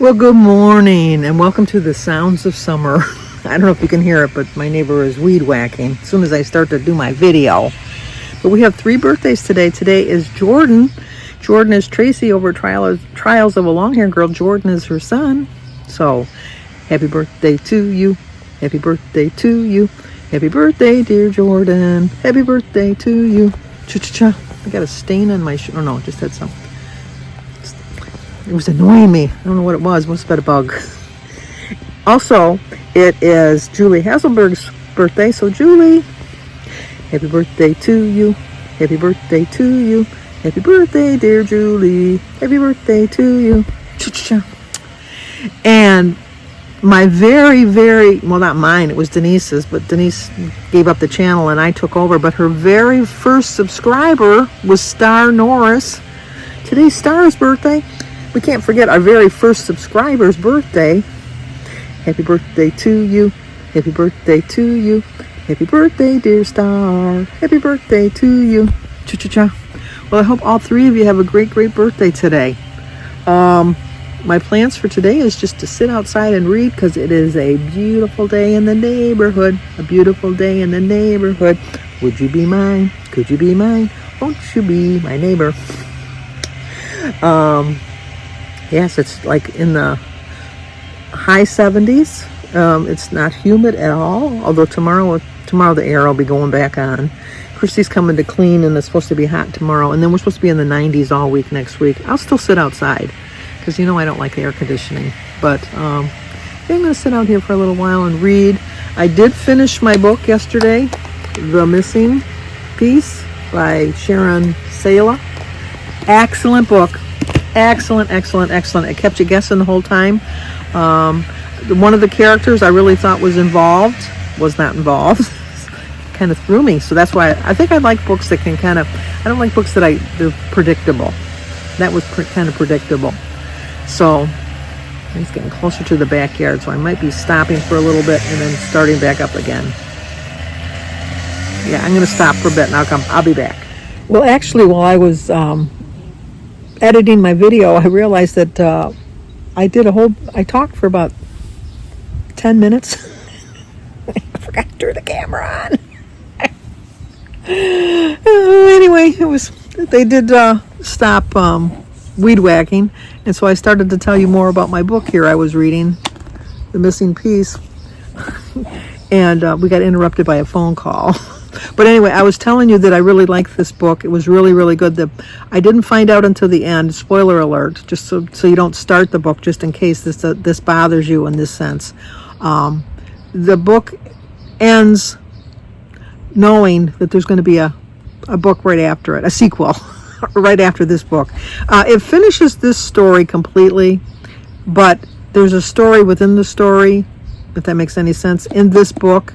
Well, good morning and welcome to the sounds of summer. I don't know if you can hear it, but my neighbor is weed whacking as soon as I start to do my video. But we have 3 birthdays today. Today is Jordan. Jordan is Tracy over Trials of a Long-Haired Girl. Jordan is her son. So, happy birthday to you. Happy birthday to you. Happy birthday, dear Jordan. Happy birthday to you. Cha-cha-cha. I got a stain on my shirt. Oh, no, just had some. It was annoying me. I don't know what it was. Must have been a bug. Also, it is Julie Hasselberg's birthday. So, Julie, happy birthday to you. Happy birthday to you. Happy birthday, dear Julie. Happy birthday to you. Cha-cha-cha. And my well, not mine, it was Denise's, but Denise gave up the channel and I took over. But her very first subscriber was Star Norris. Today's Star's birthday. We can't forget our very first subscriber's birthday. Happy birthday to you. Happy birthday to you. Happy birthday, dear Star. Happy birthday to you. Cha-cha-cha. Well, I hope all 3 of you have a great, great birthday today. My plans for today is just to sit outside and read because it is a beautiful day in the neighborhood. A beautiful day in the neighborhood. Would you be mine? Could you be mine? Won't you be my neighbor? Yes, it's like in the high 70s. It's not humid at all, although tomorrow the air will be going back on. Christy's coming to clean and it's supposed to be hot tomorrow, and then we're supposed to be in the 90s all week next week. I'll still sit outside because I don't like air conditioning, but I'm going to sit out here for a little while and read. I did finish my book yesterday, The Missing Piece by Sharon Sala. Excellent book. Excellent. It kept you guessing the whole time. One of the characters I really thought was not involved. Kind of threw me. So that's why I think I like books that can I don't like books that they're predictable. That was kind of predictable. So it's getting closer to the backyard, so I might be stopping for a little bit and then starting back up again. Yeah, I'm going to stop for a bit and I'll be back. Well, actually, while I was editing my video, I realized that I talked for about 10 minutes. I forgot to turn the camera on. Anyway, they did stop weed whacking, and so I started to tell you more about my book here I was reading, The Missing Piece, and we got interrupted by a phone call. But anyway, I was telling you that I really liked this book. It was really, really good. I didn't find out until the end. Spoiler alert, just so you don't start the book, just in case this bothers you in this sense. The book ends knowing that there's going to be a book right after it, a sequel, right after this book. It finishes this story completely, but there's a story within the story, if that makes any sense, in this book.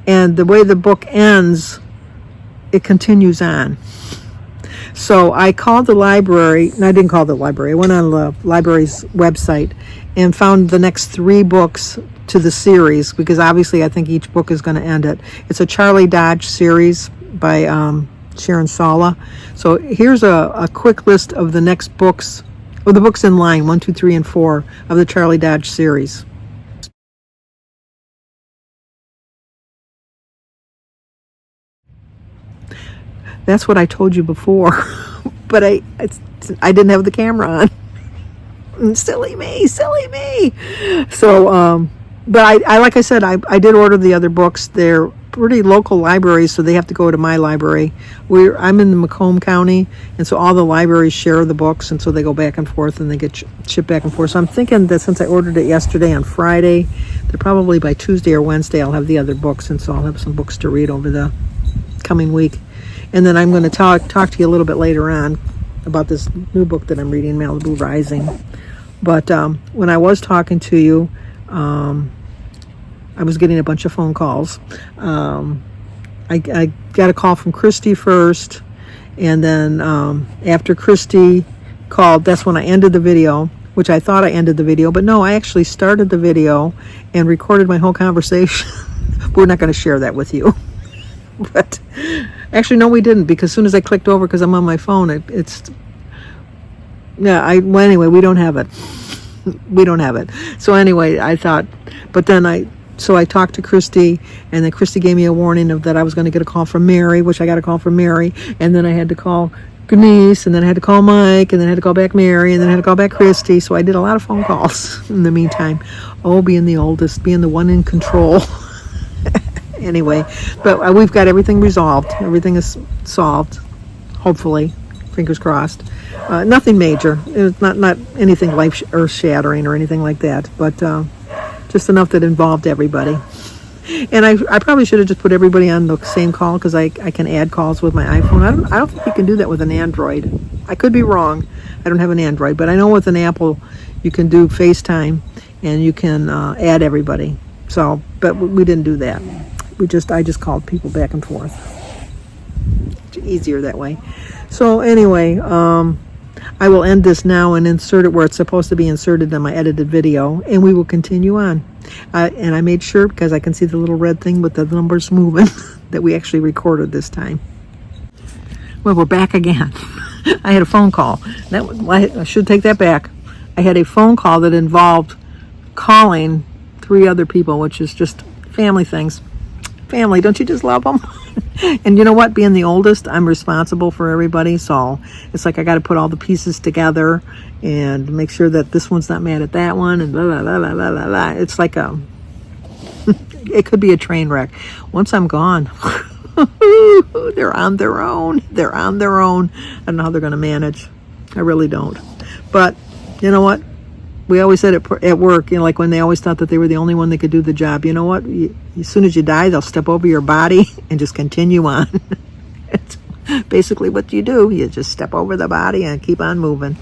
And the way the book ends, it continues on. So I called the library, and I didn't call the library, I went on the library's website and found the next 3 books to the series, because obviously I think each book is going to end it. It's a Charlie Dodge series by Sharon Sala. So here's a quick list of the next books, or the books in line, 1, 2, 3, and 4 of the Charlie Dodge series. That's what I told you before, but I didn't have the camera on. Silly me. So, but I like I said, I did order the other books. They're pretty local libraries, so they have to go to my library. I'm in the Macomb County, and so all the libraries share the books, and so they go back and forth, and they get shipped back and forth. So I'm thinking that since I ordered it yesterday on Friday, that probably by Tuesday or Wednesday I'll have the other books, and so I'll have some books to read over the coming week. And then I'm going to talk to you a little bit later on about this new book that I'm reading, Malibu Rising. But when I was talking to you, I was getting a bunch of phone calls. I got a call from Christy first, and then after Christy called, that's when I ended the video, which I thought I ended the video, but no, I actually started the video and recorded my whole conversation. We're not going to share that with you. But actually, no, we didn't, because as soon as I clicked over, because I'm on my phone, well, anyway, we don't have it. We don't have it. So anyway, I thought, but then I talked to Christy, and then Christy gave me a warning of that I was going to get a call from Mary, which I got a call from Mary, and then I had to call Denise, and then I had to call Mike, and then I had to call back Mary, and then I had to call back Christy. So I did a lot of phone calls in the meantime. Oh, being the oldest, being the one in control. Anyway, but we've got everything resolved. Everything is solved, hopefully. Fingers crossed. Nothing major. It's not anything life earth shattering or anything like that, but just enough that involved everybody. And I probably should have just put everybody on the same call, because I can add calls with my iPhone. I don't think you can do that with an Android. I could be wrong. I don't have an Android, but I know with an Apple you can do FaceTime and you can add everybody. So, but we didn't do that. I just called people back and forth. It's easier that way. So anyway, I will end this now and insert it where it's supposed to be inserted in my edited video, and we will continue on. And I made sure, because I can see the little red thing with the numbers moving, that we actually recorded this time. Well, we're back again. I had a phone call. I should take that back. I had a phone call that involved calling 3 other people, which is just family things. Family, don't you just love them? And you know what? Being the oldest, I'm responsible for everybody, so it's like I got to put all the pieces together and make sure that this one's not mad at that one, and blah, blah, blah, blah, blah, blah, blah. It's like it could be a train wreck. Once I'm gone, they're on their own. They're on their own. I don't know how they're going to manage. I really don't. But you know what? We always said at work, like when they always thought that they were the only one that could do the job. You know what? As soon as you die, they'll step over your body and just continue on. It's basically what you do. You just step over the body and keep on moving.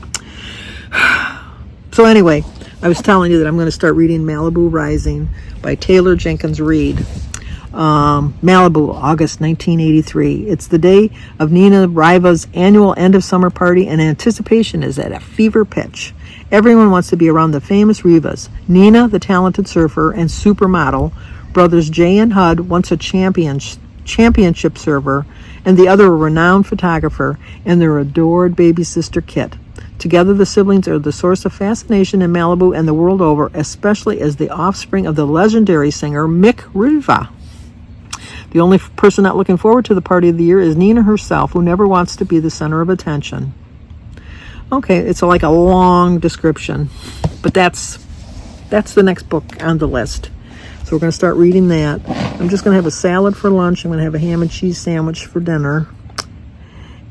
So anyway, I was telling you that I'm going to start reading Malibu Rising by Taylor Jenkins Reid. Malibu, August 1983. It's the day of Nina Riva's annual end of summer party, and anticipation is at a fever pitch. Everyone wants to be around the famous Rivas. Nina, the talented surfer and supermodel, brothers Jay and Hud, once a championship surfer, and the other a renowned photographer, and their adored baby sister Kit. Together, the siblings are the source of fascination in Malibu and the world over, especially as the offspring of the legendary singer Mick Riva. The only person not looking forward to the party of the year is Nina herself, who never wants to be the center of attention. Okay, it's like a long description, but that's the next book on the list. So we're going to start reading that. I'm just going to have a salad for lunch. I'm going to have a ham and cheese sandwich for dinner.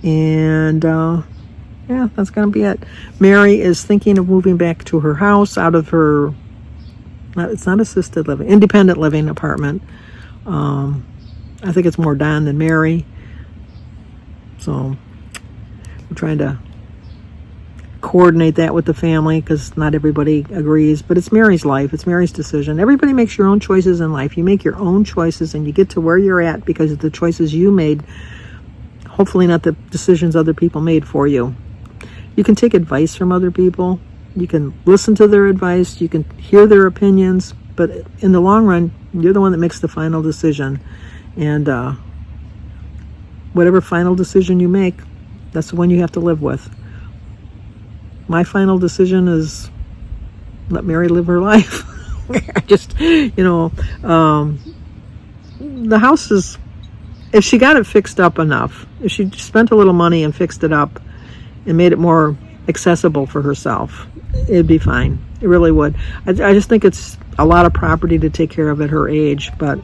And, yeah, that's going to be it. Mary is thinking of moving back to her house out of her, it's not assisted living, independent living apartment. I think it's more Don than Mary. So I'm trying to coordinate that with the family, because not everybody agrees, but it's Mary's life. It's Mary's decision. Everybody makes your own choices in life. You make your own choices and you get to where you're at because of the choices you made, hopefully not the decisions other people made for you. You can take advice from other people. You can listen to their advice. You can hear their opinions, but in the long run, you're the one that makes the final decision. And whatever final decision you make, that's the one you have to live with. My final decision is let Mary live her life. Just, the house is, if she got it fixed up enough, if she spent a little money and fixed it up and made it more accessible for herself, it'd be fine. It really would. I just think it's a lot of property to take care of at her age, but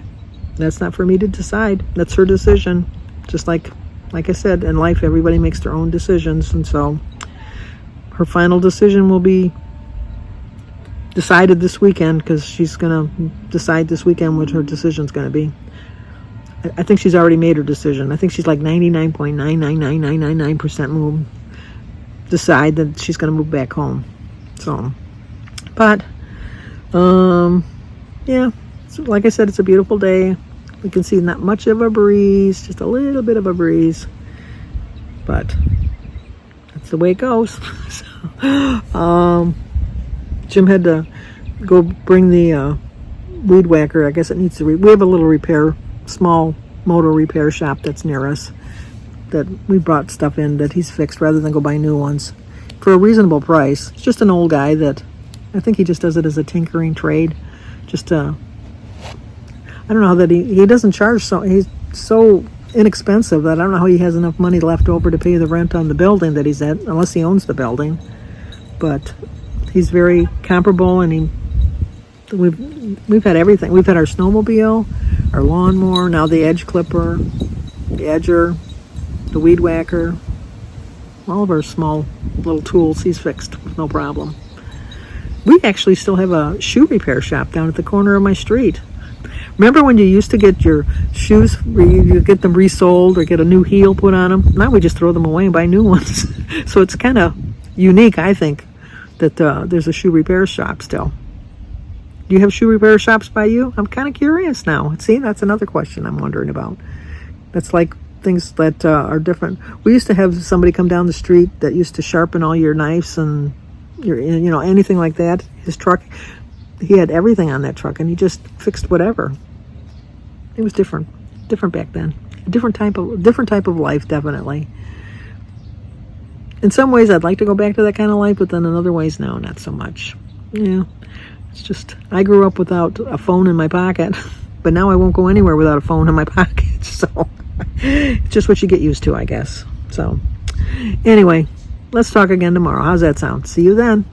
that's not for me to decide. That's her decision. Just like I said, in life, everybody makes their own decisions, and so her final decision will be decided this weekend, because she's going to decide this weekend what her decision's going to be. I think she's already made her decision. I think she's like 99.99999% decide that she's going to move back home. So, but, yeah, so like I said, it's a beautiful day. We can see not much of a breeze, just a little bit of a breeze, but that's the way it goes. So, Jim had to go bring the weed whacker. I guess it needs to we have a little small motor repair shop that's near us that we brought stuff in that he's fixed rather than go buy new ones for a reasonable price. It's just an old guy that I think he just does it as a tinkering trade. Just I don't know how that he doesn't charge, so he's so inexpensive that I don't know how he has enough money left over to pay the rent on the building that he's at, unless he owns the building. But he's very comparable, and we've had everything. We've had our snowmobile, our lawnmower, now the edge clipper, the edger, the weed whacker, all of our small little tools he's fixed with no problem. We actually still have a shoe repair shop down at the corner of my street. Remember when you used to get your shoes, you get them resoled or get a new heel put on them? Now we just throw them away and buy new ones. So it's kind of unique, I think, that there's a shoe repair shop still. Do you have shoe repair shops by you? I'm kind of curious now. See, that's another question I'm wondering about. That's like things that are different. We used to have somebody come down the street that used to sharpen all your knives and your, anything like that. His truck, he had everything on that truck, and he just fixed whatever. It was different back then. A different type of life, definitely. In some ways, I'd like to go back to that kind of life, but then in other ways, no, not so much. Yeah, it's just I grew up without a phone in my pocket, but now I won't go anywhere without a phone in my pocket. So it's just what you get used to, I guess. So anyway, let's talk again tomorrow. How's that sound? See you then.